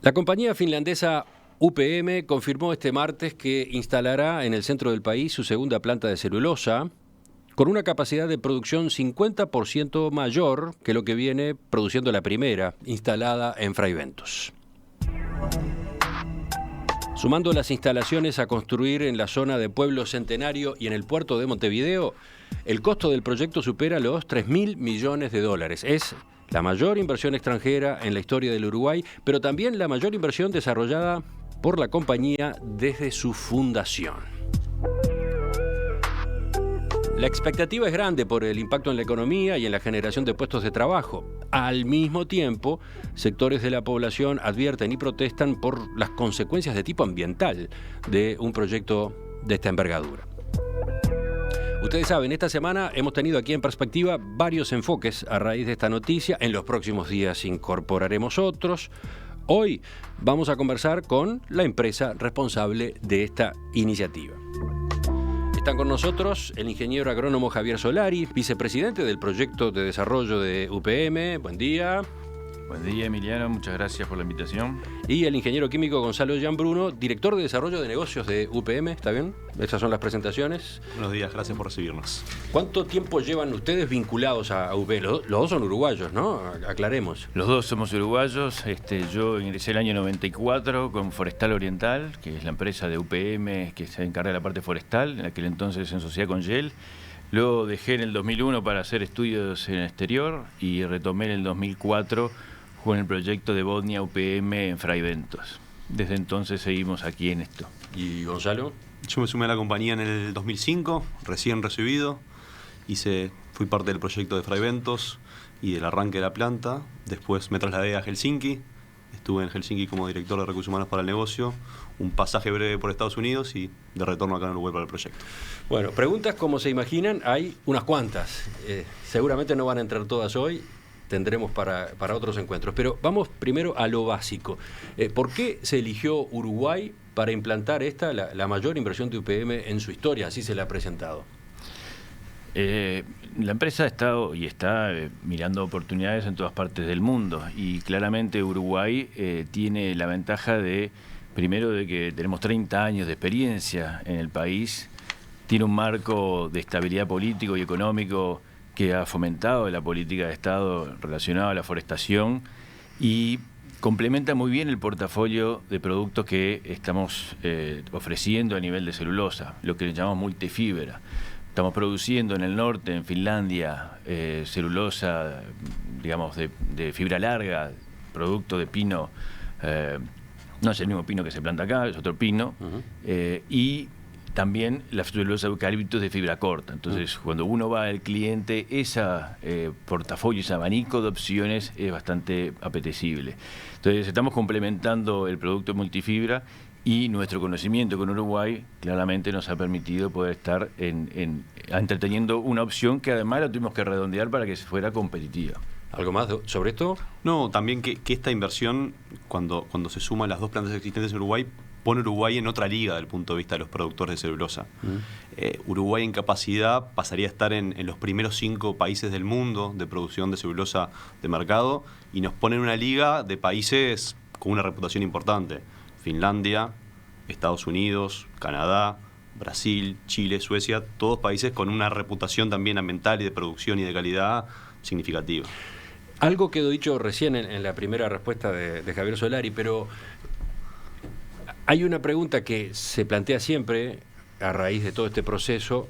La compañía finlandesa UPM confirmó este martes que instalará en el centro del país su segunda planta de celulosa con una capacidad de producción 50% mayor que lo que viene produciendo la primera, instalada en Fray Bentos. Sumando las instalaciones a construir en la zona de Pueblo Centenario y en el puerto de Montevideo, el costo del proyecto supera los $3.000 millones. Es la mayor inversión extranjera en la historia del Uruguay, pero también la mayor inversión desarrollada por la compañía desde su fundación. La expectativa es grande por el impacto en la economía y en la generación de puestos de trabajo. Al mismo tiempo, sectores de la población advierten y protestan por las consecuencias de tipo ambiental de un proyecto de esta envergadura. Ustedes saben, esta semana hemos tenido aquí en Perspectiva varios enfoques a raíz de esta noticia. En los próximos días incorporaremos otros. Hoy vamos a conversar con la empresa responsable de esta iniciativa. Están con nosotros el ingeniero agrónomo Javier Solari, vicepresidente del proyecto de desarrollo de UPM. Buen día. Buen día, Emiliano. Muchas gracias por la invitación. Y el ingeniero químico Gonzalo Gianbruno, director de desarrollo de negocios de UPM. ¿Está bien? Esas son las presentaciones. Buenos días, gracias por recibirnos. ¿Cuánto tiempo llevan ustedes vinculados a UPM? Los dos son uruguayos, ¿no? Aclaremos. Los dos somos uruguayos. Yo ingresé el año 94 con Forestal Oriental, que es la empresa de UPM que se encarga de la parte forestal, en aquel entonces en sociedad con Yel. Luego dejé en el 2001 para hacer estudios en el exterior y retomé en el 2004 con el proyecto de Bodnia UPM en Fray Bentos. Desde entonces seguimos aquí en esto. ¿Y Gonzalo? Yo me sumé a la compañía en el 2005, recién recibido. Fui parte del proyecto de Fray Bentos y del arranque de la planta. Después me trasladé a Helsinki. Estuve en Helsinki como director de recursos humanos para el negocio. Un pasaje breve por Estados Unidos y de retorno acá en Uruguay para el proyecto. Bueno, preguntas como se imaginan, hay unas cuantas. Seguramente no van a entrar todas hoy. Tendremos para otros encuentros. Pero vamos primero a lo básico. ¿Por qué se eligió Uruguay para implantar la mayor inversión de UPM en su historia? Así se la ha presentado. La empresa ha estado y está mirando oportunidades en todas partes del mundo. Y claramente Uruguay tiene la ventaja primero de que tenemos 30 años de experiencia en el país. Tiene un marco de estabilidad político y económico que ha fomentado la política de Estado relacionada a la forestación y complementa muy bien el portafolio de productos que estamos ofreciendo a nivel de celulosa, lo que llamamos multifibra. Estamos produciendo en el norte, en Finlandia, celulosa, digamos, de fibra larga, producto de pino, no es el mismo pino que se planta acá, es otro pino, y también la celulosa de eucalipto de fibra corta. Entonces, cuando uno va al cliente, ese portafolio, ese abanico de opciones es bastante apetecible. Entonces, estamos complementando el producto multifibra y nuestro conocimiento con Uruguay claramente nos ha permitido poder estar entreteniendo una opción que además la tuvimos que redondear para que fuera competitiva. ¿Algo más sobre esto? No, también que esta inversión, cuando se suman las dos plantas existentes en Uruguay, pone Uruguay en otra liga desde el punto de vista de los productores de celulosa. Uruguay en capacidad pasaría a estar en los primeros 5 países del mundo de producción de celulosa de mercado y nos pone en una liga de países con una reputación importante. Finlandia, Estados Unidos, Canadá, Brasil, Chile, Suecia, todos países con una reputación también ambiental y de producción y de calidad significativa. Algo quedó dicho recién en la primera respuesta de Javier Solari, pero hay una pregunta que se plantea siempre a raíz de todo este proceso,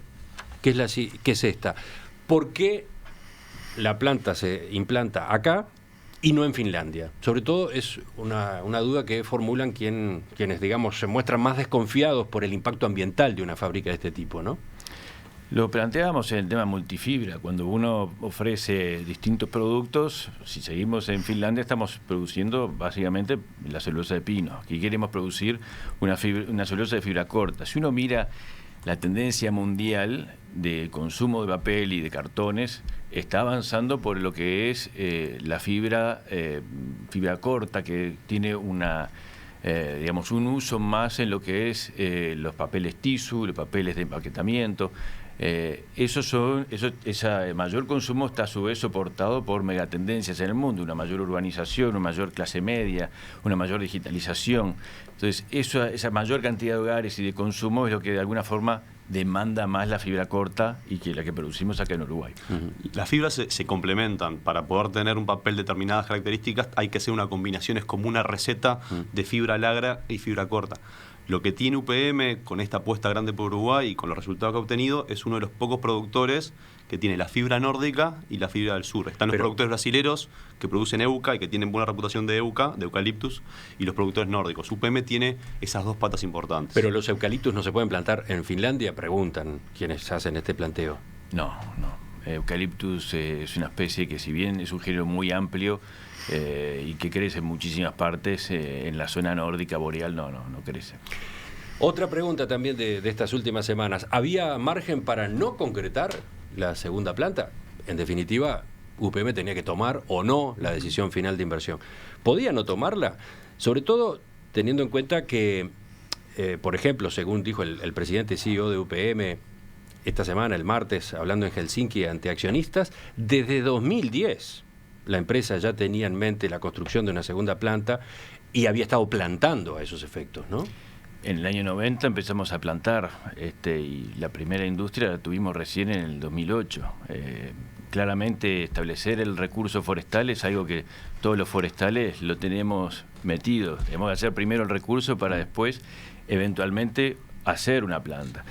que es esta. ¿Por qué la planta se implanta acá y no en Finlandia? Sobre todo es una duda que formulan quienes, digamos, se muestran más desconfiados por el impacto ambiental de una fábrica de este tipo, ¿no? Lo planteábamos en el tema multifibra. Cuando uno ofrece distintos productos, si seguimos en Finlandia, estamos produciendo básicamente la celulosa de pino. Aquí queremos producir una celulosa de fibra corta. Si uno mira la tendencia mundial de consumo de papel y de cartones, está avanzando por lo que es la fibra corta, que tiene un uso más en lo que es los papeles tissue, los papeles de empaquetamiento. Ese mayor consumo está a su vez soportado por megatendencias en el mundo, una mayor urbanización, una mayor clase media, una mayor digitalización. Entonces, esa mayor cantidad de hogares y de consumo es lo que de alguna forma demanda más la fibra corta y que la que producimos acá en Uruguay. Las fibras se complementan. Para poder tener un papel de determinadas características hay que hacer una combinación, es como una receta de fibra larga y fibra corta. Lo que tiene UPM con esta apuesta grande por Uruguay y con los resultados que ha obtenido es uno de los pocos productores que tiene la fibra nórdica y la fibra del sur. Están los productores brasileros que producen euca y que tienen buena reputación de euca, de eucaliptus, y los productores nórdicos. UPM tiene esas dos patas importantes. Pero los eucaliptus no se pueden plantar en Finlandia, preguntan quienes hacen este planteo. No. Eucaliptus es una especie que, si bien es un género muy amplio y que crece en muchísimas partes, en la zona nórdica boreal no crece. Otra pregunta también de estas últimas semanas. ¿Había margen para no concretar la segunda planta? En definitiva, UPM tenía que tomar o no la decisión final de inversión. ¿Podía no tomarla? Sobre todo teniendo en cuenta que, por ejemplo, según dijo el presidente CEO de UPM esta semana, el martes, hablando en Helsinki ante accionistas, desde 2010 la empresa ya tenía en mente la construcción de una segunda planta y había estado plantando a esos efectos, ¿no? En el año 90 empezamos a plantar y la primera industria la tuvimos recién en el 2008. Claramente establecer el recurso forestal es algo que todos los forestales lo tenemos metido. Tenemos que hacer primero el recurso para después eventualmente hacer una planta.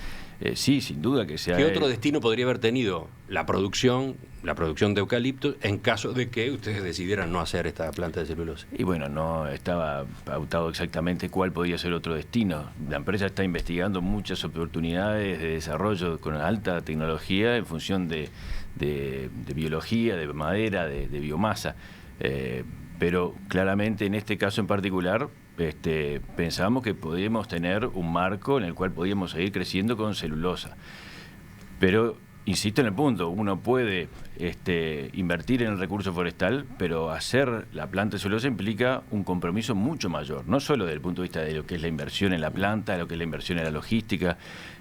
Sí, sin duda que sea. ¿Qué otro destino podría haber tenido la producción de eucalipto en caso de que ustedes decidieran no hacer esta planta de celulosa? Y bueno, no estaba pautado exactamente cuál podía ser otro destino. La empresa está investigando muchas oportunidades de desarrollo con alta tecnología en función de biología, de madera, de biomasa. Pero claramente en este caso en particular pensábamos que podíamos tener un marco en el cual podíamos seguir creciendo con celulosa. Pero insisto en el punto, uno puede invertir en el recurso forestal, pero hacer la planta de celulosa implica un compromiso mucho mayor, no solo desde el punto de vista de lo que es la inversión en la planta, lo que es la inversión en la logística,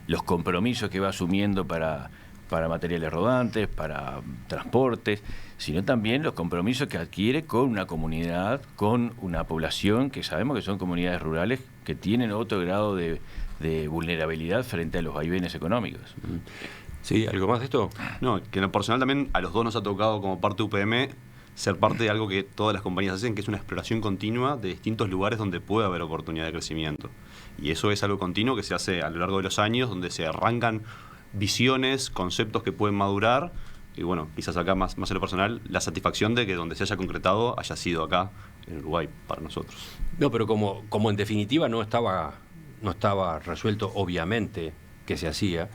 los compromisos que va asumiendo para materiales rodantes, para transportes, sino también los compromisos que adquiere con una comunidad, con una población que sabemos que son comunidades rurales que tienen otro grado de vulnerabilidad frente a los vaivenes económicos. Sí, ¿algo más de esto? No, que en lo personal también a los dos nos ha tocado como parte de UPM ser parte de algo que todas las compañías hacen, que es una exploración continua de distintos lugares donde puede haber oportunidad de crecimiento. Y eso es algo continuo que se hace a lo largo de los años, donde se arrancan visiones, conceptos que pueden madurar, y bueno, quizás acá más en lo personal, la satisfacción de que donde se haya concretado haya sido acá en Uruguay para nosotros. No, pero como en definitiva no estaba resuelto obviamente que se hacía,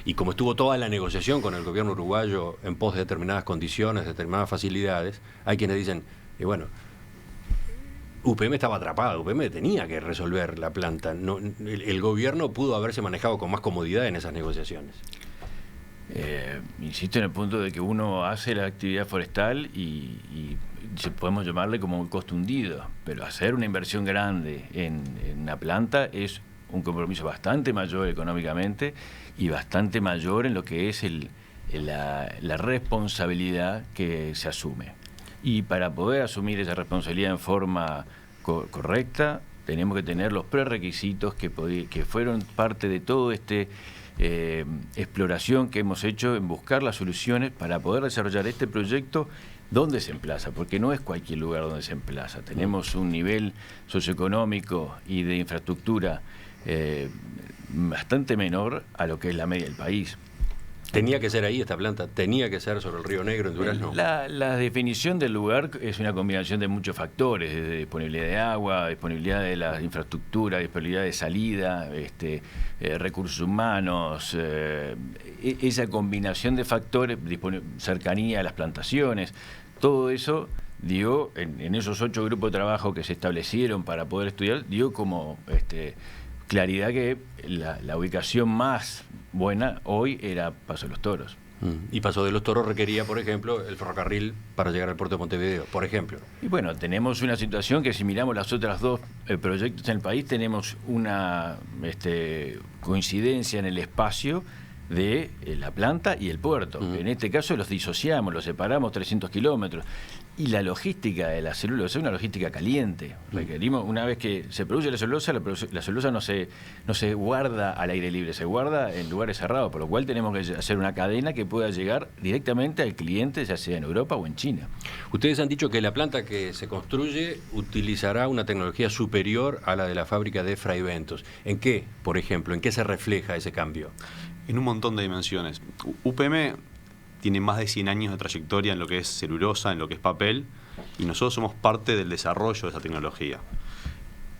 y como estuvo toda la negociación con el gobierno uruguayo en pos de determinadas condiciones, determinadas facilidades, hay quienes dicen, bueno, UPM estaba atrapada, UPM tenía que resolver la planta. No, el gobierno pudo haberse manejado con más comodidad en esas negociaciones. Insisto en el punto de que uno hace la actividad forestal y podemos llamarle como un costo hundido, pero hacer una inversión grande en una planta es un compromiso bastante mayor económicamente y bastante mayor en lo que es la responsabilidad que se asume. Y para poder asumir esa responsabilidad en forma correcta, tenemos que tener los prerequisitos que fueron parte de todo exploración que hemos hecho en buscar las soluciones para poder desarrollar este proyecto donde se emplaza, porque no es cualquier lugar donde se emplaza. Tenemos un nivel socioeconómico y de infraestructura bastante menor a lo que es la media del país. ¿Tenía que ser ahí esta planta? ¿Tenía que ser sobre el Río Negro en Durazno? La definición del lugar es una combinación de muchos factores, desde disponibilidad de agua, disponibilidad de la infraestructura, disponibilidad de salida, recursos humanos, esa combinación de factores, cercanía a las plantaciones, todo eso dio, en esos 8 grupos de trabajo que se establecieron para poder estudiar, dio como claridad que la ubicación más buena hoy era Paso de los Toros. Y Paso de los Toros requería, por ejemplo, el ferrocarril para llegar al puerto de Montevideo, por ejemplo. Y bueno, tenemos una situación que si miramos las otras dos proyectos en el país, tenemos una coincidencia en el espacio de la planta y el puerto. En este caso los disociamos, los separamos 300 kilómetros. Y la logística de la celulosa es una logística caliente. Requerimos, una vez que se produce la celulosa no se guarda al aire libre, se guarda en lugares cerrados, por lo cual tenemos que hacer una cadena que pueda llegar directamente al cliente, ya sea en Europa o en China. Ustedes han dicho que la planta que se construye utilizará una tecnología superior a la de la fábrica de Fraiventos. ¿En qué, por ejemplo, en qué se refleja ese cambio? En un montón de dimensiones. UPM tiene más de 100 años de trayectoria en lo que es celulosa, en lo que es papel, y nosotros somos parte del desarrollo de esa tecnología.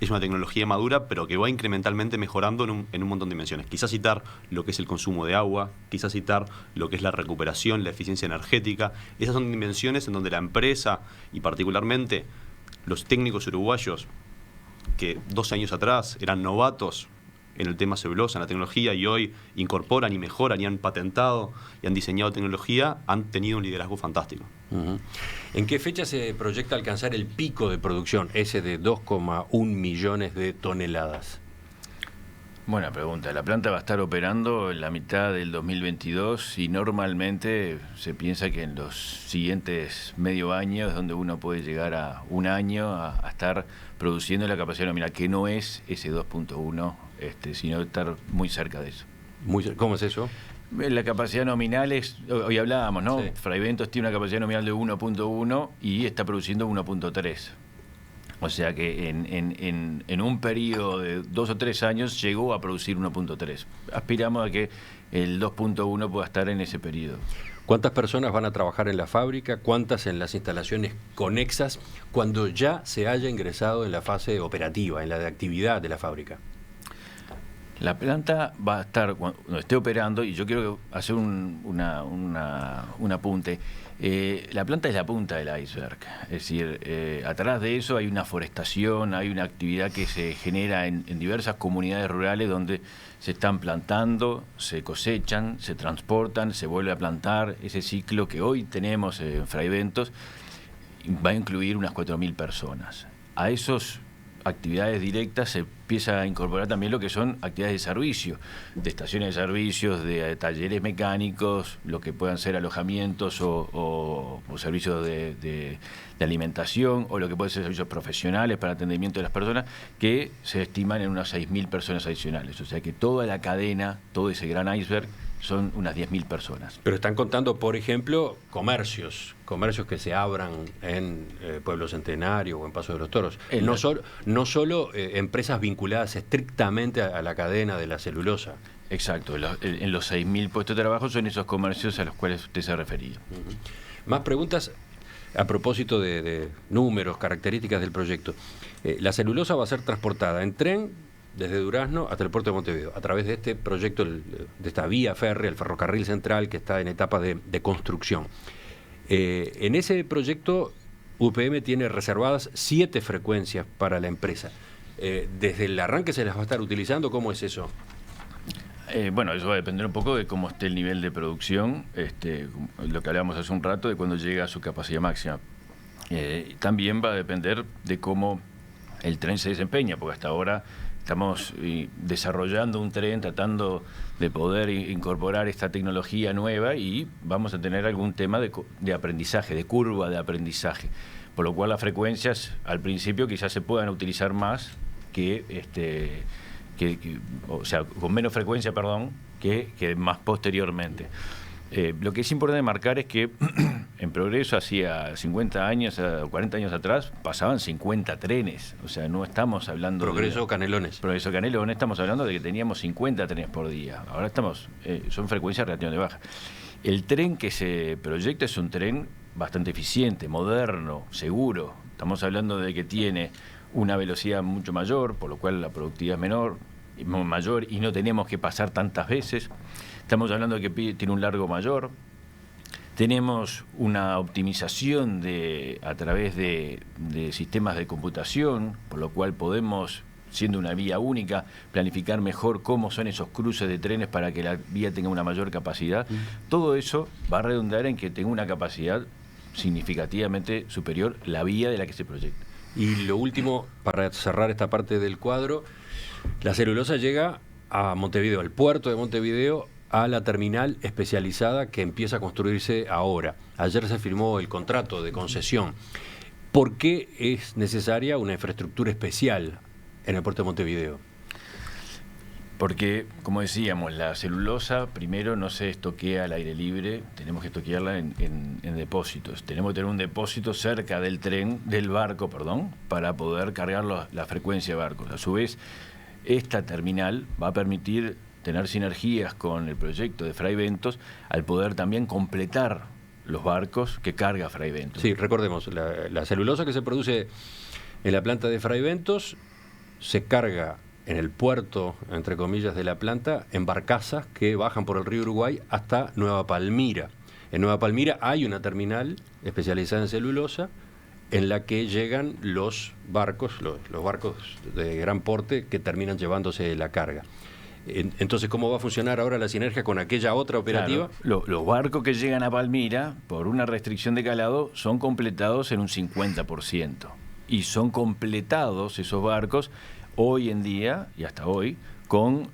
Es una tecnología madura, pero que va incrementalmente mejorando en un montón de dimensiones. Quizás citar lo que es el consumo de agua, quizás citar lo que es la recuperación, la eficiencia energética. Esas son dimensiones en donde la empresa, y particularmente los técnicos uruguayos, que 12 años atrás eran novatos en el tema celulosa, en la tecnología, y hoy incorporan y mejoran y han patentado y han diseñado tecnología, han tenido un liderazgo fantástico. ¿En qué fecha se proyecta alcanzar el pico de producción, ese de 2,1 millones de toneladas? Buena pregunta. La planta va a estar operando en la mitad del 2022 y normalmente se piensa que en los siguientes medio año es donde uno puede llegar a un año a estar produciendo la capacidad nominal, que no es ese 2.1, sino estar muy cerca de eso. ¿Cómo es eso? La capacidad nominal es, hoy hablábamos, ¿no? Sí. Fraiventos tiene una capacidad nominal de 1.1 y está produciendo 1.3. O sea que en un periodo de 2 o 3 años llegó a producir 1.3. Aspiramos a que el 2.1 pueda estar en ese periodo. ¿Cuántas personas van a trabajar en la fábrica? ¿Cuántas en las instalaciones conexas cuando ya se haya ingresado en la fase operativa, en la de actividad de la fábrica? La planta va a estar, cuando esté operando, y yo quiero hacer un apunte, la planta es la punta del iceberg, es decir, atrás de eso hay una forestación, hay una actividad que se genera en diversas comunidades rurales donde se están plantando, se cosechan, se transportan, se vuelve a plantar. Ese ciclo que hoy tenemos en Fraiventos va a incluir unas 4.000 personas. A esos actividades directas se empieza a incorporar también lo que son actividades de servicio, de estaciones de servicios, de talleres mecánicos, lo que puedan ser alojamientos o servicios de alimentación, o lo que pueden ser servicios profesionales para atendimiento de las personas, que se estiman en unas 6.000 personas adicionales. O sea que toda la cadena, todo ese gran iceberg, son unas 10.000 personas. Pero están contando, por ejemplo, comercios que se abran en Pueblo Centenario o en Paso de los Toros. No solo empresas vinculadas estrictamente a la cadena de la celulosa. Exacto, en los 6.000 puestos de trabajo son esos comercios a los cuales usted se refería. Más preguntas a propósito de números, características del proyecto. La celulosa va a ser transportada en tren desde Durazno hasta el puerto de Montevideo, a través de este proyecto, de esta vía férrea, el ferrocarril central, que está en etapa de construcción. En ese proyecto, UPM tiene reservadas 7 frecuencias para la empresa. ¿Desde el arranque se las va a estar utilizando? ¿Cómo es eso? Bueno, eso va a depender un poco de cómo esté el nivel de producción, lo que hablábamos hace un rato, de cuando llega a su capacidad máxima. También va a depender de cómo el tren se desempeña, porque hasta ahora estamos desarrollando un tren, tratando de poder incorporar esta tecnología nueva, y vamos a tener algún tema de aprendizaje, de curva de aprendizaje. Por lo cual las frecuencias al principio quizás se puedan utilizar más o sea, con menos frecuencia, que más posteriormente. Lo que es importante marcar es que en Progreso, hacía 50 años, 40 años atrás, pasaban 50 trenes. O sea, no estamos hablando Progreso Canelones. Progreso Canelones, estamos hablando de que teníamos 50 trenes por día. Ahora son frecuencias relativamente bajas. El tren que se proyecta es un tren bastante eficiente, moderno, seguro. Estamos hablando de que tiene una velocidad mucho mayor, por lo cual la productividad es mayor y no tenemos que pasar tantas veces. Estamos hablando de que tiene un largo mayor. Tenemos una optimización a través de sistemas de computación, por lo cual podemos, siendo una vía única, planificar mejor cómo son esos cruces de trenes para que la vía tenga una mayor capacidad. Todo eso va a redundar en que tenga una capacidad significativamente superior la vía de la que se proyecta. Y lo último, para cerrar esta parte del cuadro, la celulosa llega a Montevideo, al puerto de Montevideo, a la terminal especializada que empieza a construirse ahora. Ayer se firmó el contrato de concesión. ¿Por qué es necesaria una infraestructura especial en el puerto de Montevideo? Porque, como decíamos, la celulosa primero no se estoquea al aire libre, tenemos que estoquearla en depósitos. Tenemos que tener un depósito cerca del barco, para poder cargar la frecuencia de barcos. A su vez, esta terminal va a permitir tener sinergias con el proyecto de Fray Bentos al poder también completar los barcos que carga Fray Bentos. Sí, recordemos, la celulosa que se produce en la planta de Fray Bentos se carga en el puerto, entre comillas, de la planta, en barcazas que bajan por el río Uruguay hasta Nueva Palmira. En Nueva Palmira hay una terminal especializada en celulosa en la que llegan los barcos de gran porte que terminan llevándose la carga. Entonces, ¿cómo va a funcionar ahora la sinergia con aquella otra operativa? Claro, los barcos que llegan a Palmira, por una restricción de calado, son completados en un 50%. Y son completados esos barcos hoy en día, y hasta hoy, con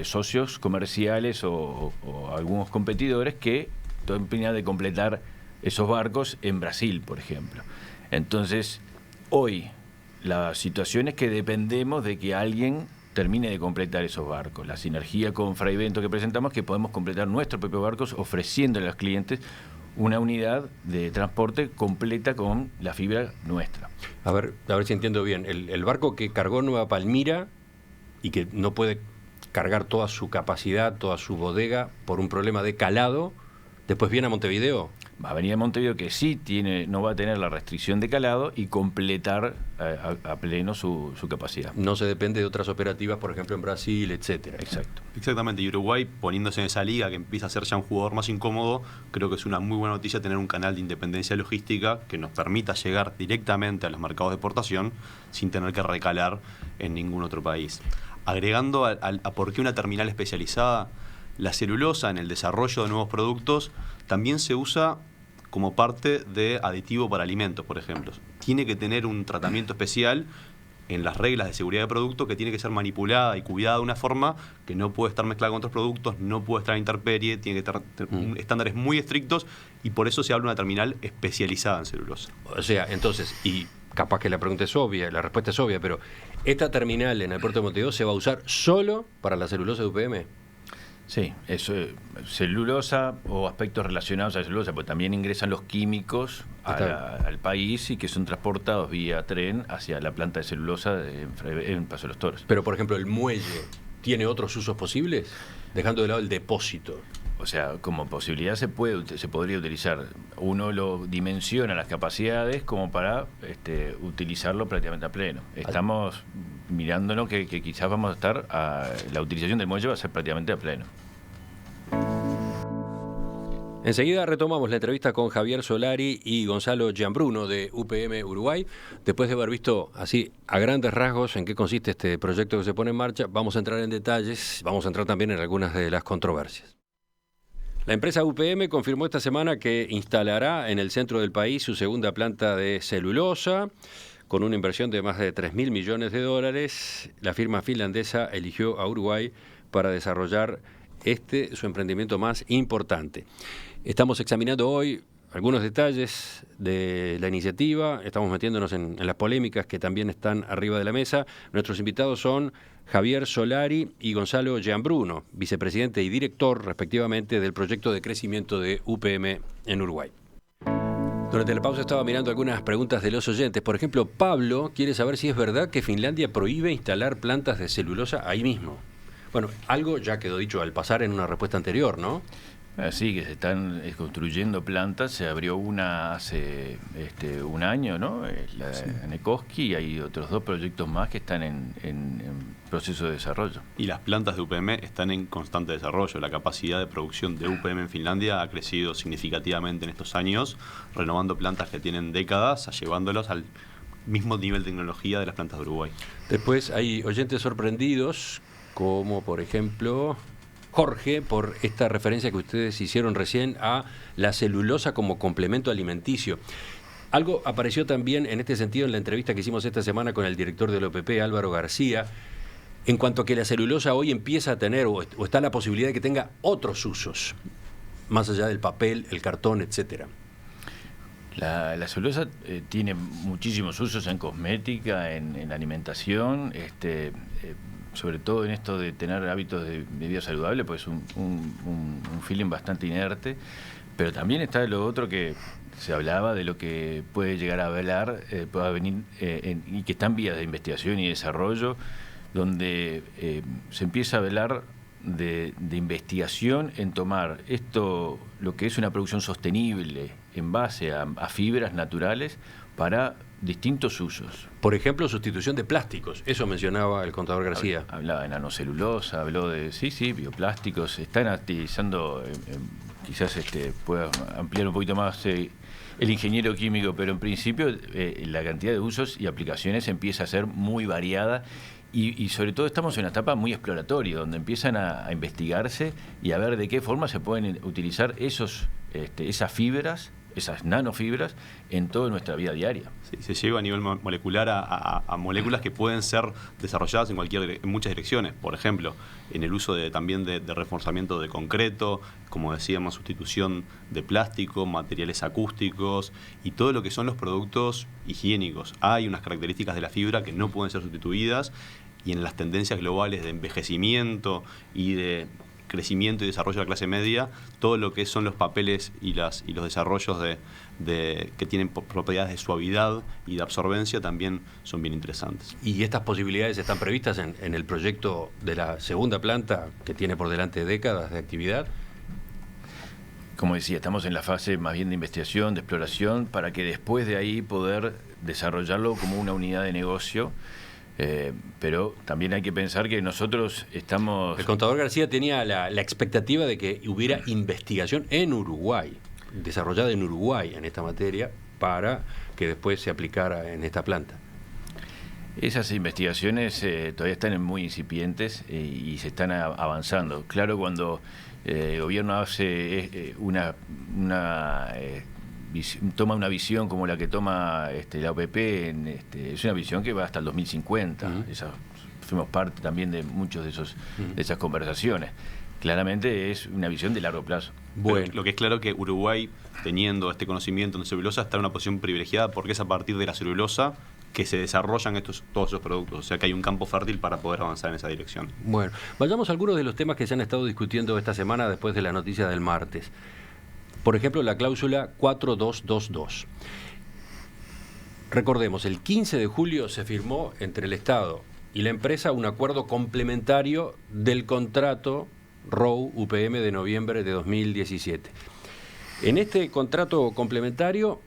socios comerciales o algunos competidores que terminan de completar esos barcos en Brasil, por ejemplo. Entonces, hoy la situación es que dependemos de que alguien termine de completar esos barcos. La sinergia con Fray Bentos que presentamos es que podemos completar nuestros propios barcos ofreciéndole a los clientes una unidad de transporte completa con la fibra nuestra. A ver si entiendo bien. El barco que cargó Nueva Palmira y que no puede cargar toda su capacidad, toda su bodega por un problema de calado, después viene a Montevideo. Va a venir a Montevideo, que sí no va a tener la restricción de calado y completar a pleno su capacidad. No se depende de otras operativas, por ejemplo en Brasil, etcétera. Exacto. Exactamente, y Uruguay poniéndose en esa liga que empieza a ser ya un jugador más incómodo, creo que es una muy buena noticia tener un canal de independencia logística que nos permita llegar directamente a los mercados de exportación sin tener que recalar en ningún otro país. Agregando a por qué una terminal especializada, la celulosa en el desarrollo de nuevos productos también se usa como parte de aditivo para alimentos, por ejemplo. Tiene que tener un tratamiento especial en las reglas de seguridad de producto, que tiene que ser manipulada y cuidada de una forma que no puede estar mezclada con otros productos, no puede estar en intemperie, tiene que tener estándares muy estrictos, y por eso se habla de una terminal especializada en celulosa. O sea, entonces, y capaz que la pregunta es obvia, la respuesta es obvia, pero ¿esta terminal en el puerto de Montevideo se va a usar solo para la celulosa de UPM? Sí, eso, celulosa o aspectos relacionados a la celulosa, porque también ingresan los químicos al país y que son transportados vía tren hacia la planta de celulosa en Paso de los Toros. Pero, por ejemplo, ¿el muelle tiene otros usos posibles? Dejando de lado el depósito. O sea, como posibilidad se podría utilizar. Uno lo dimensiona las capacidades como para utilizarlo prácticamente a pleno. Estamos mirándonos que quizás vamos a estar la utilización del muelle va a ser prácticamente a pleno. Enseguida retomamos la entrevista con Javier Solari y Gonzalo Gianbruno de UPM Uruguay. Después de haber visto así a grandes rasgos en qué consiste este proyecto que se pone en marcha, vamos a entrar en detalles, vamos a entrar también en algunas de las controversias. La empresa UPM confirmó esta semana que instalará en el centro del país su segunda planta de celulosa. Con una inversión de más de $3.000 millones, la firma finlandesa eligió a Uruguay para desarrollar su emprendimiento más importante. Estamos examinando hoy algunos detalles de la iniciativa, estamos metiéndonos en las polémicas que también están arriba de la mesa. Nuestros invitados son Javier Solari y Gonzalo Gianbruno, vicepresidente y director, respectivamente, del proyecto de crecimiento de UPM en Uruguay. Durante la pausa estaba mirando algunas preguntas de los oyentes. Por ejemplo, Pablo quiere saber si es verdad que Finlandia prohíbe instalar plantas de celulosa ahí mismo. Bueno, algo ya quedó dicho al pasar en una respuesta anterior, ¿no? Sí, que se están construyendo plantas. Se abrió una hace un año, ¿no? En Ekoski, y hay otros 2 proyectos más que están en proceso de desarrollo. Y las plantas de UPM están en constante desarrollo. La capacidad de producción de UPM en Finlandia ha crecido significativamente en estos años, renovando plantas que tienen décadas, llevándolos al mismo nivel de tecnología de las plantas de Uruguay. Después hay oyentes sorprendidos, como por ejemplo Jorge, por esta referencia que ustedes hicieron recién a la celulosa como complemento alimenticio. Algo apareció también en este sentido en la entrevista que hicimos esta semana con el director del OPP, Álvaro García, en cuanto a que la celulosa hoy empieza a tener, o está la posibilidad de que tenga otros usos, más allá del papel, el cartón, etcétera? La celulosa tiene muchísimos usos en cosmética, en alimentación, sobre todo en esto de tener hábitos de vida saludable, pues un feeling bastante inerte, pero también está lo otro que se hablaba de lo que puede llegar a velar, pueda venir, y que está en vías de investigación y desarrollo, donde se empieza a velar de investigación en tomar esto, lo que es una producción sostenible en base a fibras naturales para distintos usos. Por ejemplo, sustitución de plásticos, eso mencionaba el contador García. Hablaba de nanocelulosa, habló de, bioplásticos, están activizando, quizás pueda ampliar un poquito más el ingeniero químico, pero en principio la cantidad de usos y aplicaciones empieza a ser muy variada. Y sobre todo estamos en una etapa muy exploratoria, donde empiezan a investigarse y a ver de qué forma se pueden utilizar esas fibras, esas nanofibras, en toda nuestra vida diaria. Sí, se llega a nivel molecular a moléculas que pueden ser desarrolladas en muchas direcciones. Por ejemplo, en el uso también de reforzamiento de concreto, como decíamos, sustitución de plástico, materiales acústicos y todo lo que son los productos higiénicos. Hay unas características de la fibra que no pueden ser sustituidas, y en las tendencias globales de envejecimiento y de crecimiento y desarrollo de la clase media, todo lo que son los papeles y los desarrollos que tienen propiedades de suavidad y de absorbencia también son bien interesantes. ¿Y estas posibilidades están previstas en el proyecto de la segunda planta, que tiene por delante décadas de actividad? Como decía, estamos en la fase más bien de investigación, de exploración, para que después de ahí poder desarrollarlo como una unidad de negocio. Pero también hay que pensar que nosotros estamos... El contador García tenía la expectativa de que hubiera investigación en Uruguay, desarrollada en Uruguay en esta materia, para que después se aplicara en esta planta. Esas investigaciones todavía están muy incipientes y se están avanzando. Claro, cuando el gobierno hace toma una visión como la que toma la OPP, es una visión que va hasta el 2050. Uh-huh. Fuimos parte también de muchos de esas conversaciones. Claramente es una visión de largo plazo. Bueno, pero lo que es claro que Uruguay, teniendo este conocimiento en celulosa, está en una posición privilegiada, porque es a partir de la celulosa que se desarrollan todos esos productos. O sea que hay un campo fértil para poder avanzar en esa dirección. Bueno, vayamos a algunos de los temas que se han estado discutiendo esta semana después de la noticia del martes. Por ejemplo, la cláusula 4222. Recordemos, el 15 de julio se firmó entre el Estado y la empresa un acuerdo complementario del contrato ROU-UPM de noviembre de 2017. En este contrato complementario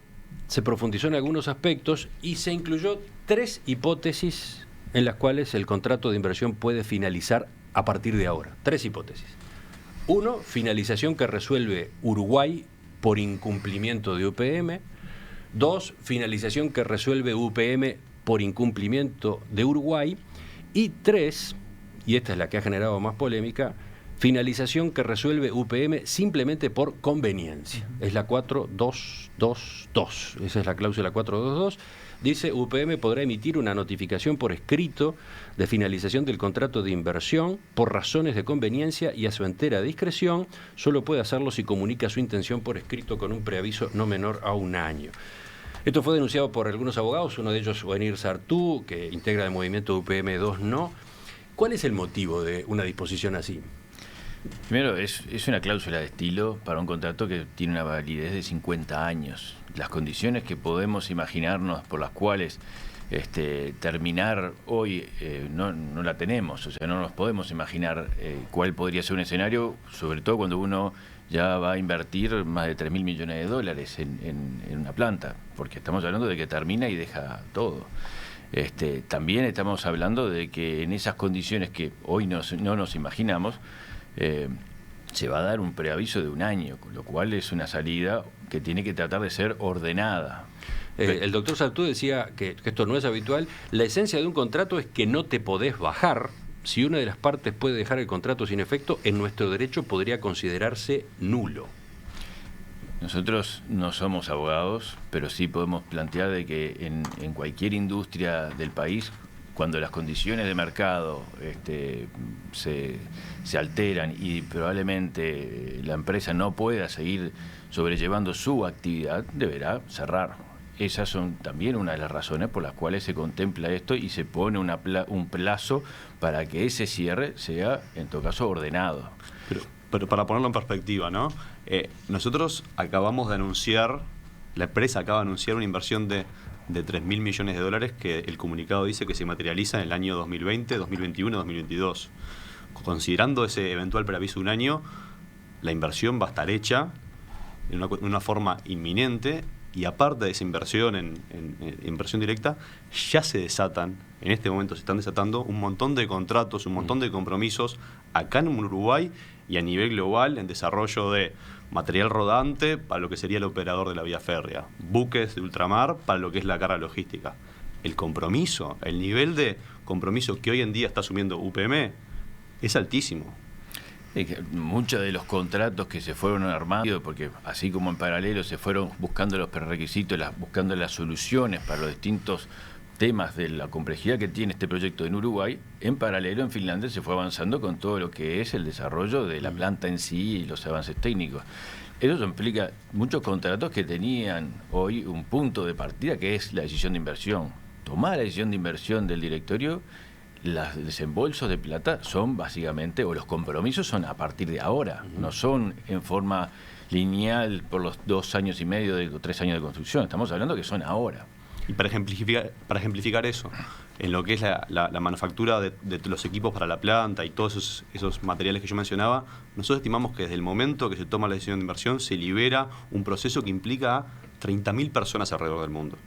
se profundizó en algunos aspectos y se incluyó 3 hipótesis en las cuales el contrato de inversión puede finalizar a partir de ahora. 3 hipótesis. 1, finalización que resuelve Uruguay por incumplimiento de UPM. 2, finalización que resuelve UPM por incumplimiento de Uruguay. Y 3, y esta es la que ha generado más polémica, finalización que resuelve UPM simplemente por conveniencia. Es la 4222. Esa es la cláusula 422. Dice, UPM podrá emitir una notificación por escrito de finalización del contrato de inversión por razones de conveniencia y a su entera discreción. Solo puede hacerlo si comunica su intención por escrito con un preaviso no menor a 1 año. Esto fue denunciado por algunos abogados, uno de ellos Wenir Sartú, que integra el movimiento UPM 2 No. ¿Cuál es el motivo de una disposición así? Primero, es una cláusula de estilo para un contrato que tiene una validez de 50 años. Las condiciones que podemos imaginarnos por las cuales terminar hoy no la tenemos. O sea, no nos podemos imaginar cuál podría ser un escenario, sobre todo cuando uno ya va a invertir más de 3.000 millones de dólares en una planta, porque estamos hablando de que termina y deja todo. También estamos hablando de que en esas condiciones que hoy no nos imaginamos, se va a dar un preaviso de 1 año, con lo cual es una salida que tiene que tratar de ser ordenada. El doctor Sartú decía que esto no es habitual. La esencia de un contrato es que no te podés bajar. Si una de las partes puede dejar el contrato sin efecto, en nuestro derecho podría considerarse nulo. Nosotros no somos abogados, pero sí podemos plantear de que en cualquier industria del país, cuando las condiciones de mercado se alteran y probablemente la empresa no pueda seguir sobrellevando su actividad, deberá cerrar. Esas son también una de las razones por las cuales se contempla esto y se pone un plazo para que ese cierre sea, en todo caso, ordenado. Pero para ponerlo en perspectiva, ¿no? Nosotros acabamos de anunciar, la empresa acaba de anunciar una inversión de 3.000 millones de dólares que el comunicado dice que se materializa en el año 2020, 2021 y 2022. Considerando ese eventual preaviso de un año, la inversión va a estar hecha en una forma inminente, y aparte de esa inversión en inversión directa, ya se desatan, en este momento se están desatando un montón de contratos, un montón de compromisos acá en Uruguay y a nivel global en desarrollo de material rodante para lo que sería el operador de la vía férrea, buques de ultramar para lo que es la carga logística. El compromiso, el nivel de compromiso que hoy en día está asumiendo UPM es altísimo. Muchos de los contratos que se fueron armando, porque así como en paralelo se fueron buscando los prerequisitos, buscando las soluciones para los distintos temas de la complejidad que tiene este proyecto en Uruguay, en paralelo en Finlandia se fue avanzando con todo lo que es el desarrollo de la planta en sí y los avances técnicos. Eso implica muchos contratos que tenían hoy un punto de partida que es la decisión de inversión. Tomar la decisión de inversión del directorio, los desembolsos de plata son básicamente, o los compromisos son a partir de ahora, no son en forma lineal por los 2 años y medio, 3 años de construcción, estamos hablando que son ahora. Y para ejemplificar eso, en lo que es la manufactura de los equipos para la planta y todos esos materiales que yo mencionaba, nosotros estimamos que desde el momento que se toma la decisión de inversión se libera un proceso que implica a 30.000 personas alrededor del mundo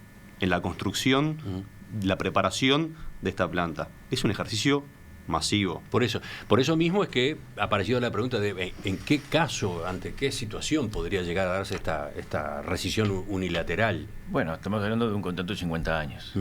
en la construcción, la preparación de esta planta. Es un ejercicio masivo. Por eso mismo es que ha aparecido la pregunta de en qué caso, ante qué situación podría llegar a darse esta rescisión unilateral. Bueno, estamos hablando de un contrato de 50 años.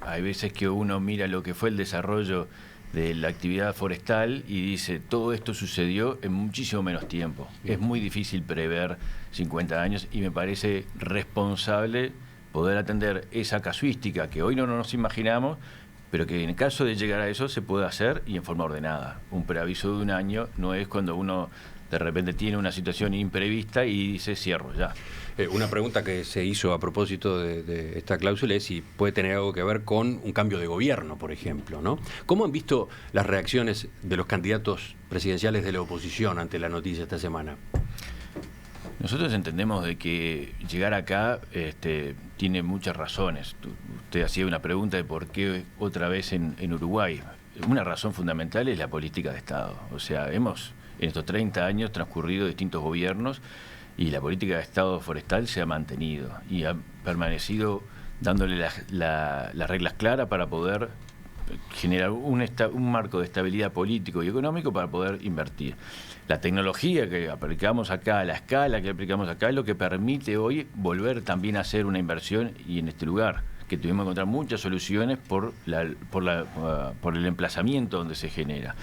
Hay veces que uno mira lo que fue el desarrollo de la actividad forestal y dice, todo esto sucedió en muchísimo menos tiempo. Es muy difícil prever 50 años y me parece responsable poder atender esa casuística que hoy no nos imaginamos, pero que en caso de llegar a eso se puede hacer y en forma ordenada. Un preaviso de un año no es cuando uno de repente tiene una situación imprevista y dice cierro ya. Una pregunta que se hizo a propósito de esta cláusula es si puede tener algo que ver con un cambio de gobierno, por ejemplo, ¿no? ¿Cómo han visto las reacciones de los candidatos presidenciales de la oposición ante la noticia esta semana? Nosotros entendemos de que llegar acá tiene muchas razones. Usted hacía una pregunta de por qué otra vez en Uruguay. Una razón fundamental es la política de Estado. O sea, hemos en estos 30 años transcurrido distintos gobiernos y la política de Estado forestal se ha mantenido y ha permanecido dándole las reglas claras para poder generar un marco de estabilidad político y económico para poder invertir. La tecnología que aplicamos acá, la escala que aplicamos acá, es lo que permite hoy volver también a hacer una inversión y en este lugar, que tuvimos que encontrar muchas soluciones por el emplazamiento donde se genera.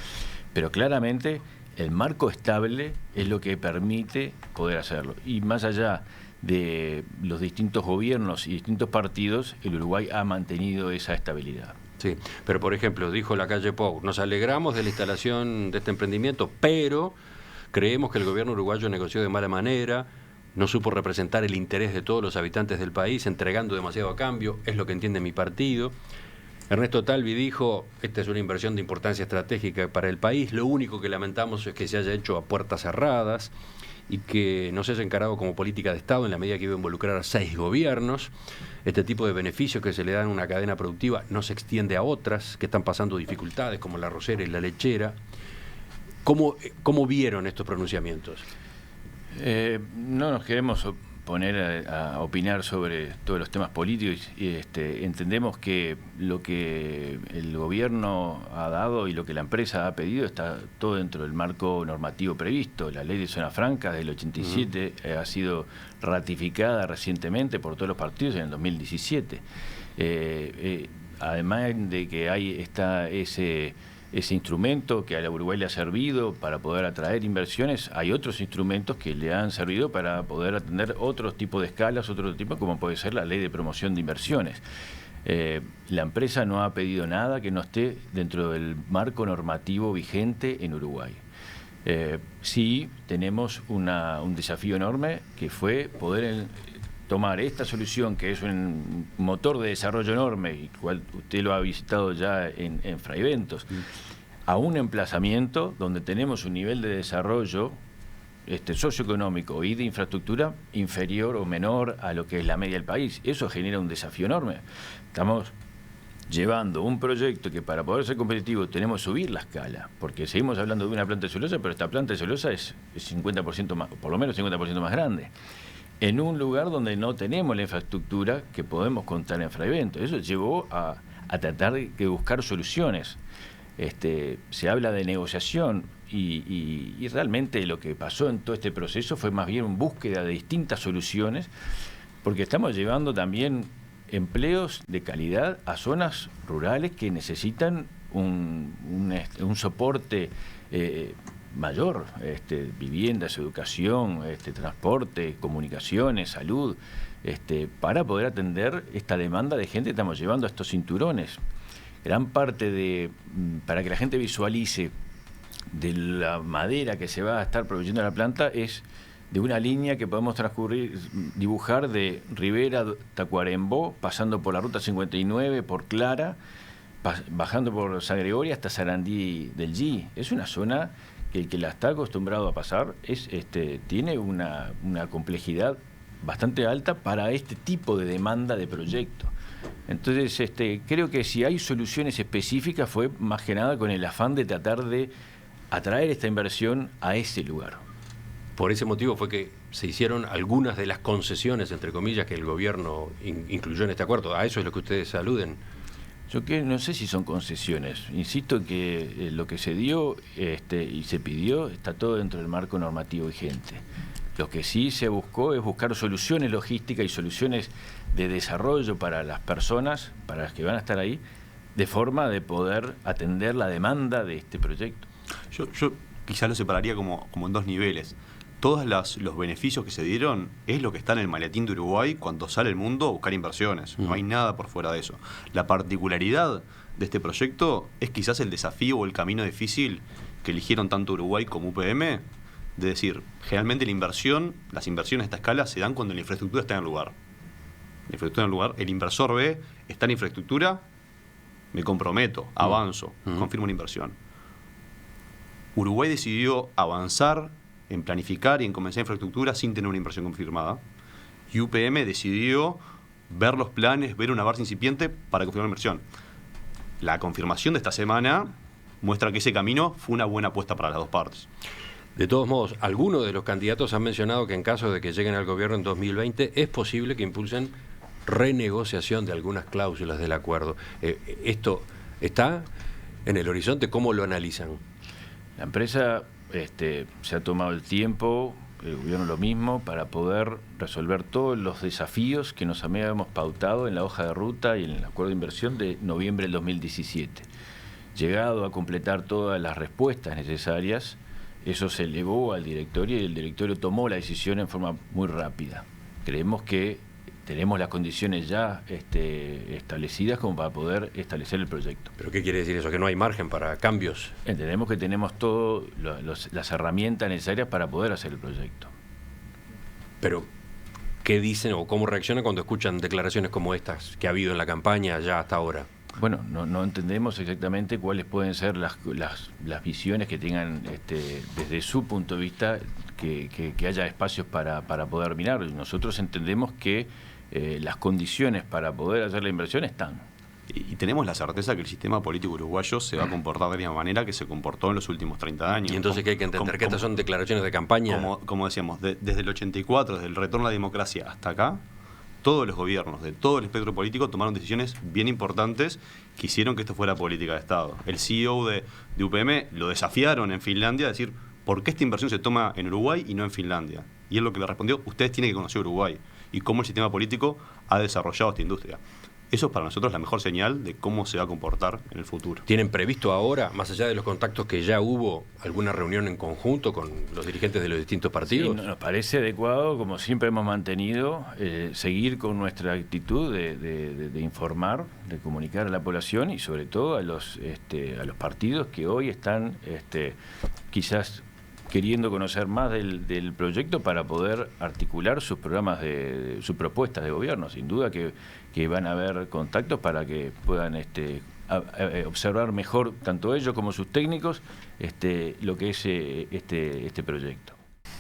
Pero claramente el marco estable es lo que permite poder hacerlo. Y más allá de los distintos gobiernos y distintos partidos, el Uruguay ha mantenido esa estabilidad. Sí, pero por ejemplo, dijo Lacalle Pou, nos alegramos de la instalación de este emprendimiento, pero creemos que el gobierno uruguayo negoció de mala manera, no supo representar el interés de todos los habitantes del país, entregando demasiado a cambio, es lo que entiende mi partido. Ernesto Talvi dijo, esta es una inversión de importancia estratégica para el país, lo único que lamentamos es que se haya hecho a puertas cerradas y que no se haya encarado como política de Estado en la medida que iba a involucrar a 6 gobiernos. Este tipo de beneficios que se le dan a una cadena productiva no se extiende a otras que están pasando dificultades, como la arrocera y la lechera. ¿Cómo vieron estos pronunciamientos? No nos queremos poner a opinar sobre todos los temas políticos. Entendemos que lo que el gobierno ha dado y lo que la empresa ha pedido está todo dentro del marco normativo previsto. La ley de zona franca del 87 ha sido ratificada recientemente por todos los partidos en el 2017. Además de que está ese instrumento que a Uruguay le ha servido para poder atraer inversiones, hay otros instrumentos que le han servido para poder atender otros tipos de escalas, otro tipo, como puede ser la ley de promoción de inversiones. La empresa no ha pedido nada que no esté dentro del marco normativo vigente en Uruguay. Sí tenemos un desafío enorme, que fue poder tomar esta solución, que es un motor de desarrollo enorme, y cual usted lo ha visitado ya en Fraiventos, a un emplazamiento donde tenemos un nivel de desarrollo socioeconómico y de infraestructura inferior o menor a lo que es la media del país. Eso genera un desafío enorme. Estamos llevando un proyecto que, para poder ser competitivo, tenemos que subir la escala, porque seguimos hablando de una planta de celulosa, pero esta planta de celulosa es 50% más, por lo menos 50% más grande, en un lugar donde no tenemos la infraestructura que podemos contar en Fraiventos. Eso llevó a tratar de buscar soluciones. Se habla de negociación y realmente lo que pasó en todo este proceso fue más bien una búsqueda de distintas soluciones, porque estamos llevando también empleos de calidad a zonas rurales que necesitan un soporte mayor, viviendas, educación, transporte, comunicaciones, salud, para poder atender esta demanda de gente que estamos llevando a estos cinturones. Gran parte para que la gente visualice, de la madera que se va a estar proveyendo la planta es de una línea que podemos dibujar de Rivera, Tacuarembó, pasando por la ruta 59, por Clara, bajando por San Gregorio hasta Sarandí del G. Es una zona que el que la está acostumbrado a pasar tiene una complejidad bastante alta para este tipo de demanda de proyecto. Entonces, creo que si hay soluciones específicas fue más que nada con el afán de tratar de atraer esta inversión a ese lugar. Por ese motivo fue que se hicieron algunas de las concesiones, entre comillas, que el gobierno incluyó en este acuerdo. ¿A eso es lo que ustedes aluden? Yo no sé si son concesiones. Insisto que lo que se dio y se pidió está todo dentro del marco normativo vigente. Lo que sí se buscó es buscar soluciones logísticas y soluciones de desarrollo para las personas, para las que van a estar ahí, de forma de poder atender la demanda de este proyecto. Yo quizás lo separaría como en dos niveles. Todos los beneficios que se dieron es lo que está en el maletín de Uruguay cuando sale el mundo a buscar inversiones. No hay nada por fuera de eso. La particularidad de este proyecto es quizás el desafío o el camino difícil que eligieron tanto Uruguay como UPM, de decir, generalmente las inversiones a esta escala se dan cuando la infraestructura está en el lugar. La infraestructura en el lugar, el inversor ve, está en infraestructura, me comprometo, avanzo, confirmo una inversión. Uruguay decidió avanzar en planificar y en comenzar infraestructura sin tener una inversión confirmada. Y UPM decidió ver los planes, ver una base incipiente para confirmar la inversión. La confirmación de esta semana muestra que ese camino fue una buena apuesta para las dos partes. De todos modos, algunos de los candidatos han mencionado que en caso de que lleguen al gobierno en 2020 es posible que impulsen renegociación de algunas cláusulas del acuerdo. ¿Esto está en el horizonte? ¿Cómo lo analizan? La empresa se ha tomado el tiempo, el gobierno lo mismo, para poder resolver todos los desafíos que nos habíamos pautado en la hoja de ruta y en el acuerdo de inversión de noviembre del 2017. Llegado a completar todas las respuestas necesarias, eso se elevó al directorio y el directorio tomó la decisión en forma muy rápida. Creemos que tenemos las condiciones ya establecidas como para poder establecer el proyecto. ¿Pero qué quiere decir eso? ¿Que no hay margen para cambios? Entendemos que tenemos todas las herramientas necesarias para poder hacer el proyecto. Pero, ¿qué dicen o cómo reaccionan cuando escuchan declaraciones como estas que ha habido en la campaña ya hasta ahora? Bueno, no entendemos exactamente cuáles pueden ser las visiones que tengan desde su punto de vista, que haya espacios para poder mirar. Nosotros entendemos que las condiciones para poder hacer la inversión están. Y tenemos la certeza que el sistema político uruguayo se va a comportar de la misma manera que se comportó en los últimos 30 años. Y entonces, ¿qué hay que entender? ¿Que estas son declaraciones de campaña? Como decíamos, desde el 84, desde el retorno a la democracia hasta acá, todos los gobiernos de todo el espectro político tomaron decisiones bien importantes que hicieron que esto fuera política de Estado. El CEO de UPM lo desafiaron en Finlandia a decir, ¿por qué esta inversión se toma en Uruguay y no en Finlandia? Y él lo que le respondió, ustedes tienen que conocer Uruguay y cómo el sistema político ha desarrollado esta industria. Eso es para nosotros la mejor señal de cómo se va a comportar en el futuro. ¿Tienen previsto ahora, más allá de los contactos que ya hubo, alguna reunión en conjunto con los dirigentes de los distintos partidos? Sí, nos parece adecuado, como siempre hemos mantenido, seguir con nuestra actitud de informar, de comunicar a la población y sobre todo a los partidos que hoy están quizás queriendo conocer más del proyecto para poder articular sus programas, sus propuestas de gobierno. Sin duda que van a haber contactos para que puedan observar mejor, tanto ellos como sus técnicos, lo que es este proyecto.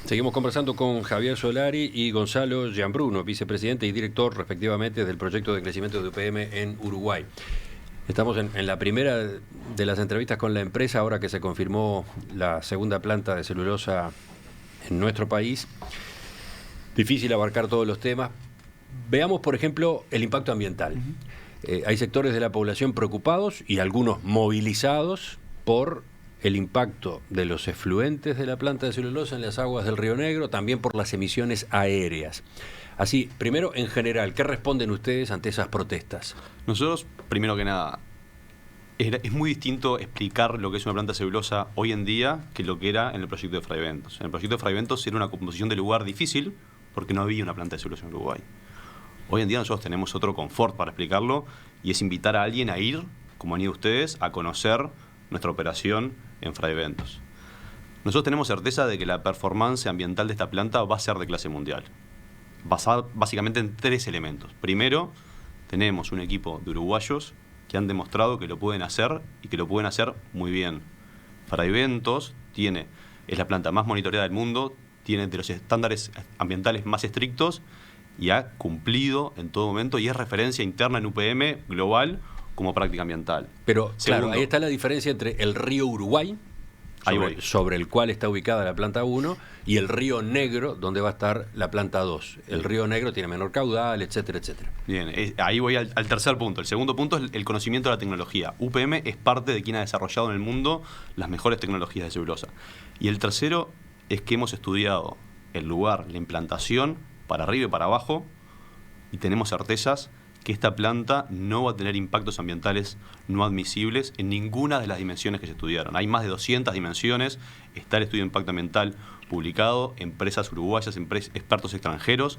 Seguimos conversando con Javier Solari y Gonzalo Gianbruno, vicepresidente y director respectivamente del proyecto de crecimiento de UPM en Uruguay. Estamos en la primera de las entrevistas con la empresa, ahora que se confirmó la segunda planta de celulosa en nuestro país. Difícil abarcar todos los temas. Veamos, por ejemplo, el impacto ambiental. Hay sectores de la población preocupados y algunos movilizados por el impacto de los efluentes de la planta de celulosa en las aguas del Río Negro, también por las emisiones aéreas. Así, primero, en general, ¿qué responden ustedes ante esas protestas? Nosotros, primero que nada, es muy distinto explicar lo que es una planta de celulosa hoy en día que lo que era en el proyecto de Fray Bentos. En el proyecto de Fray Bentos era una composición de lugar difícil porque no había una planta de celulosa en Uruguay. Hoy en día nosotros tenemos otro confort para explicarlo y es invitar a alguien a ir, como han ido ustedes, a conocer nuestra operación en Fray Bentos. Nosotros tenemos certeza de que la performance ambiental de esta planta va a ser de clase mundial, basada básicamente en 3 elementos. Primero, tenemos un equipo de uruguayos que han demostrado que lo pueden hacer y que lo pueden hacer muy bien. Fray Bentos es la planta más monitoreada del mundo, tiene de los estándares ambientales más estrictos y ha cumplido en todo momento y es referencia interna en UPM global como práctica ambiental. Pero, Segundo, claro, ahí está la diferencia entre el río Uruguay, sobre el cual está ubicada la planta 1, y el río Negro, donde va a estar la planta 2. El río Negro tiene menor caudal, etcétera, etcétera. Bien, ahí voy al tercer punto. El segundo punto es el conocimiento de la tecnología. UPM es parte de quien ha desarrollado en el mundo las mejores tecnologías de celulosa. Y el tercero es que hemos estudiado el lugar, la implantación, para arriba y para abajo, y tenemos certezas que esta planta no va a tener impactos ambientales no admisibles en ninguna de las dimensiones que se estudiaron. Hay más de 200 dimensiones, está el estudio de impacto ambiental publicado, empresas uruguayas, expertos extranjeros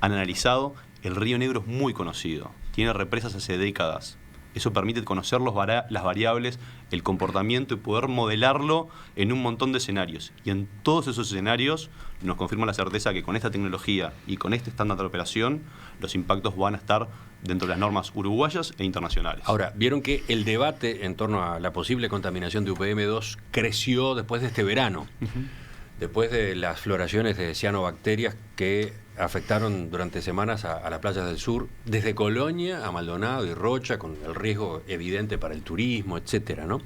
han analizado. El Río Negro es muy conocido, tiene represas hace décadas. Eso permite conocer las variables, el comportamiento y poder modelarlo en un montón de escenarios. Y en todos esos escenarios nos confirma la certeza que con esta tecnología y con este estándar de operación, los impactos van a estar dentro de las normas uruguayas e internacionales. Ahora, vieron que el debate en torno a la posible contaminación de UPM2 creció después de este verano, después de las floraciones de cianobacterias que afectaron durante semanas a las playas del sur, desde Colonia a Maldonado y Rocha, con el riesgo evidente para el turismo, etcétera, ¿no?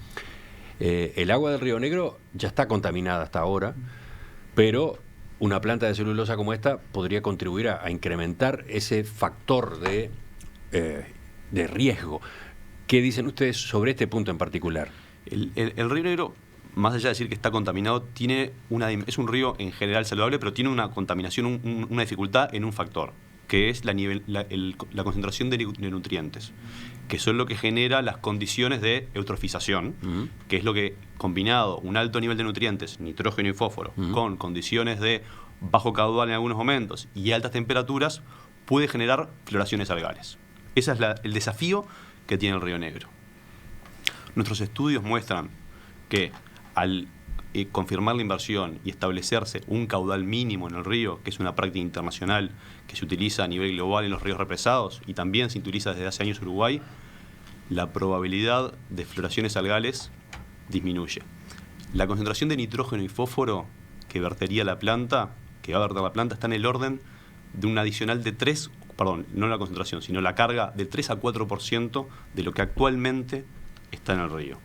El agua del Río Negro ya está contaminada hasta ahora, pero una planta de celulosa como esta podría contribuir a incrementar ese factor de riesgo. ¿Qué dicen ustedes sobre este punto en particular? El Río Negro, más allá de decir que está contaminado, es un río en general saludable, pero tiene una contaminación, una dificultad en un factor, que es la concentración de nutrientes, que son lo que genera las condiciones de eutrofización, que es lo que, combinado un alto nivel de nutrientes, nitrógeno y fósforo, con condiciones de bajo caudal en algunos momentos y altas temperaturas, puede generar floraciones algales. Ese es el desafío que tiene el Río Negro. Nuestros estudios muestran que al confirmar la inversión y establecerse un caudal mínimo en el río, que es una práctica internacional que se utiliza a nivel global en los ríos represados y también se utiliza desde hace años en Uruguay, la probabilidad de floraciones algales disminuye. La concentración de nitrógeno y fósforo que vertería la planta, que va a verter la planta, está en el orden de un adicional de no la concentración, sino la carga de 3 a 4% de lo que actualmente está en el río.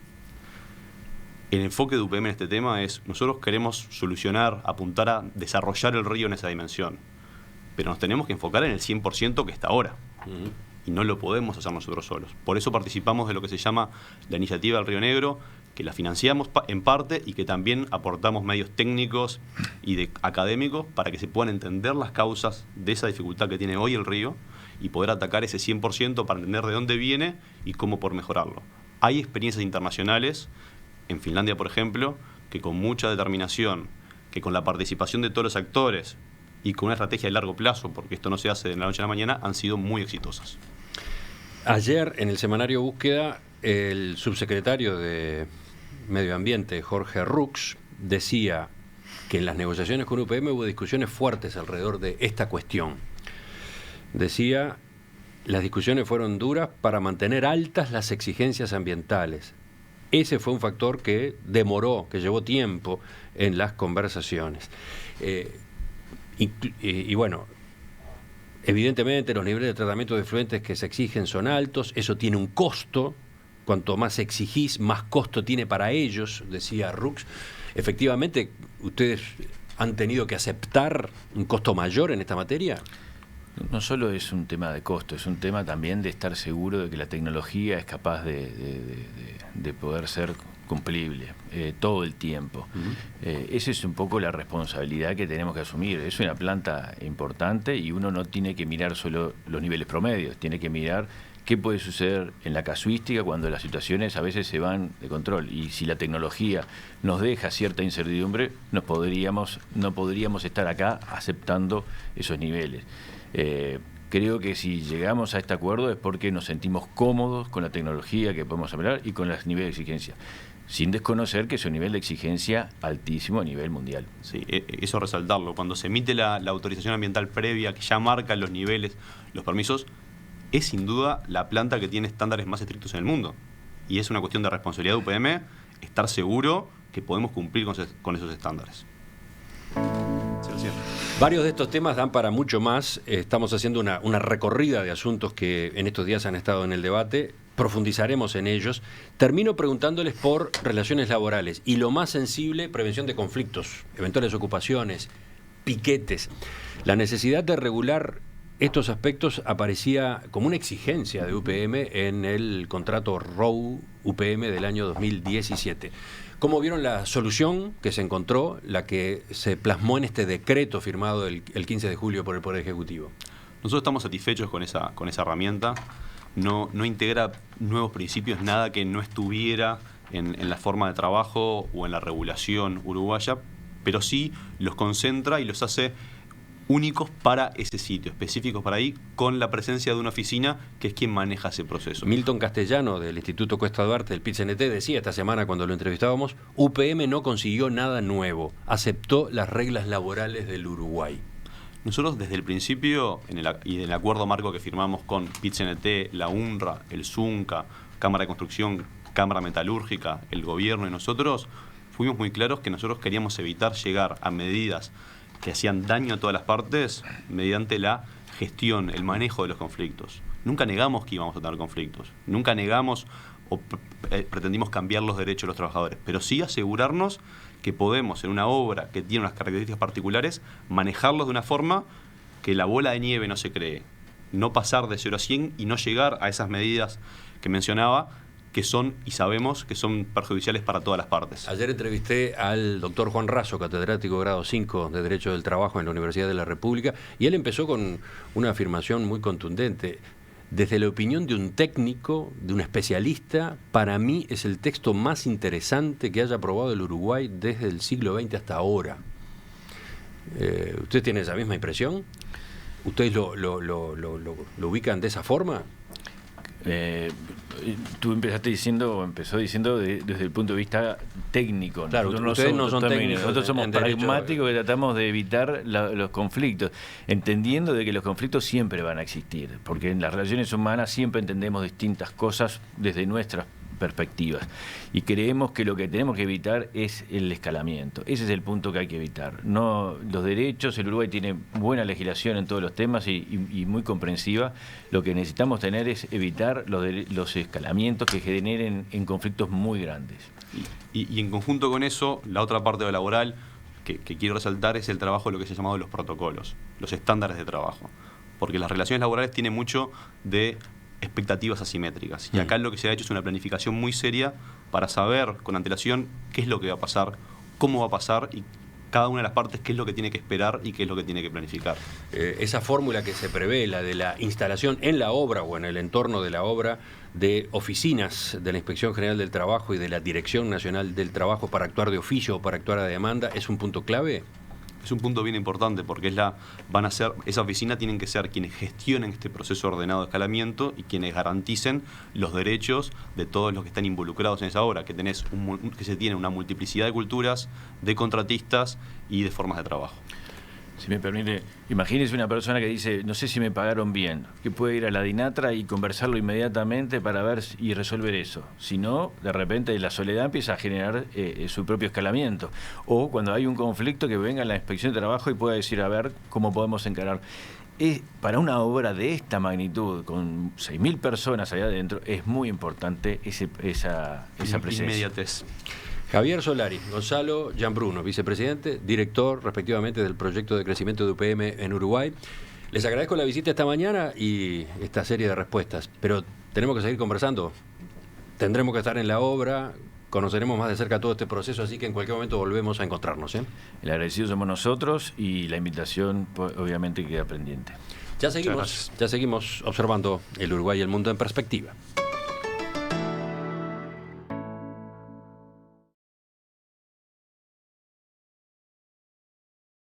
El enfoque de UPM en este tema es, nosotros queremos solucionar, apuntar a desarrollar el río en esa dimensión, pero nos tenemos que enfocar en el 100% que está ahora. Y no lo podemos hacer nosotros solos. Por eso participamos de lo que se llama la Iniciativa del Río Negro, que la financiamos en parte y que también aportamos medios técnicos y académicos para que se puedan entender las causas de esa dificultad que tiene hoy el río y poder atacar ese 100% para entender de dónde viene y cómo por mejorarlo. Hay experiencias internacionales, en Finlandia por ejemplo, que con mucha determinación, que con la participación de todos los actores y con una estrategia de largo plazo, porque esto no se hace de la noche a la mañana, han sido muy exitosas. Ayer en el semanario Búsqueda, el subsecretario de Medio Ambiente, Jorge Rux, decía que en las negociaciones con UPM hubo discusiones fuertes alrededor de esta cuestión. Decía, las discusiones fueron duras para mantener altas las exigencias ambientales. Ese fue un factor que demoró, que llevó tiempo en las conversaciones. Y bueno, evidentemente los niveles de tratamiento de efluentes que se exigen son altos, eso tiene un costo, cuanto más exigís, más costo tiene para ellos, decía Rux. Efectivamente, ¿ustedes han tenido que aceptar un costo mayor en esta materia? No solo es un tema de costo, es un tema también de estar seguro de que la tecnología es capaz de poder ser cumplible todo el tiempo. Esa es un poco la responsabilidad que tenemos que asumir. Es una planta importante y uno no tiene que mirar solo los niveles promedios, tiene que mirar qué puede suceder en la casuística cuando las situaciones a veces se van de control. Y si la tecnología nos deja cierta incertidumbre, no podríamos estar acá aceptando esos niveles. Creo que si llegamos a este acuerdo es porque nos sentimos cómodos con la tecnología que podemos hablar y con los niveles de exigencia, sin desconocer que es un nivel de exigencia altísimo a nivel mundial. Sí, eso resaltarlo. Cuando se emite la autorización ambiental previa, que ya marca los niveles, los permisos, es sin duda la planta que tiene estándares más estrictos en el mundo. Y es una cuestión de responsabilidad de UPM estar seguro que podemos cumplir con esos estándares. Varios de estos temas dan para mucho más. Estamos haciendo una recorrida de asuntos que en estos días han estado en el debate. Profundizaremos en ellos. Termino preguntándoles por relaciones laborales y lo más sensible, prevención de conflictos, eventuales ocupaciones, piquetes. La necesidad de regular estos aspectos aparecía como una exigencia de UPM en el contrato ROU-UPM del año 2017. ¿Cómo vieron la solución que se encontró, la que se plasmó en este decreto firmado el 15 de julio por el Poder Ejecutivo? Nosotros estamos satisfechos con esa herramienta. No integra nuevos principios, nada que no estuviera en la forma de trabajo o en la regulación uruguaya, pero sí los concentra y los hace únicos para ese sitio, específicos para ahí, con la presencia de una oficina que es quien maneja ese proceso. Milton Castellano, del Instituto Cuesta Duarte, del PIT-CNT, decía esta semana cuando lo entrevistábamos, UPM no consiguió nada nuevo, aceptó las reglas laborales del Uruguay. Nosotros desde el principio, y en el acuerdo marco que firmamos con PIT-CNT, la UNRWA, el ZUNCA, Cámara de Construcción, Cámara Metalúrgica, el gobierno y nosotros, fuimos muy claros que nosotros queríamos evitar llegar a medidas que hacían daño a todas las partes mediante la gestión, el manejo de los conflictos. Nunca negamos que íbamos a tener conflictos, nunca negamos o pretendimos cambiar los derechos de los trabajadores, pero sí asegurarnos que podemos, en una obra que tiene unas características particulares, manejarlos de una forma que la bola de nieve no se cree, no pasar de 0 a 100 y no llegar a esas medidas que mencionaba, que son, y sabemos, que son perjudiciales para todas las partes. Ayer entrevisté al doctor Juan Razo, catedrático de grado 5 de Derecho del Trabajo en la Universidad de la República, y él empezó con una afirmación muy contundente. Desde la opinión de un técnico, de un especialista, para mí es el texto más interesante que haya aprobado el Uruguay desde el siglo XX hasta ahora. ¿Ustedes tienen esa misma impresión? ¿Ustedes lo ubican de esa forma? Tú empezó diciendo desde el punto de vista técnico. Claro, ustedes no son técnicos. Nosotros somos pragmáticos y tratamos de evitar los conflictos, entendiendo de que los conflictos siempre van a existir, porque en las relaciones humanas siempre entendemos distintas cosas desde nuestras perspectivas y creemos que lo que tenemos que evitar es el escalamiento. Ese es el punto que hay que evitar. No, los derechos, el Uruguay tiene buena legislación en todos los temas y muy comprensiva. Lo que necesitamos tener es evitar los escalamientos que generen en conflictos muy grandes. Y en conjunto con eso, la otra parte de lo laboral que quiero resaltar es el trabajo de lo que se ha llamado los protocolos, los estándares de trabajo. Porque las relaciones laborales tienen mucho de expectativas asimétricas. Y acá lo que se ha hecho es una planificación muy seria para saber con antelación qué es lo que va a pasar, cómo va a pasar y cada una de las partes qué es lo que tiene que esperar y qué es lo que tiene que planificar. Esa fórmula que se prevé, la de la instalación en la obra o en el entorno de la obra de oficinas de la Inspección General del Trabajo y de la Dirección Nacional del Trabajo para actuar de oficio o para actuar a demanda, ¿es un punto clave? Es un punto bien importante porque esa oficina tienen que ser quienes gestionen este proceso ordenado de escalamiento y quienes garanticen los derechos de todos los que están involucrados en esa obra, que se tiene una multiplicidad de culturas, de contratistas y de formas de trabajo. Si me permite, imagínese una persona que dice, no sé si me pagaron bien, que puede ir a la DINATRA y conversarlo inmediatamente para ver y resolver eso. Si no, de repente la soledad empieza a generar su propio escalamiento. O cuando hay un conflicto, que venga la Inspección de Trabajo y pueda decir, a ver, cómo podemos encarar. Para una obra de esta magnitud, con 6.000 personas allá adentro, es muy importante esa presencia. Inmediatez. Javier Solari, Gonzalo Gianbruno, vicepresidente, director respectivamente del proyecto de crecimiento de UPM en Uruguay. Les agradezco la visita esta mañana y esta serie de respuestas, pero tenemos que seguir conversando. Tendremos que estar en la obra, conoceremos más de cerca todo este proceso, así que en cualquier momento volvemos a encontrarnos. El agradecido somos nosotros y la invitación obviamente queda pendiente. Ya seguimos observando el Uruguay y el mundo en perspectiva.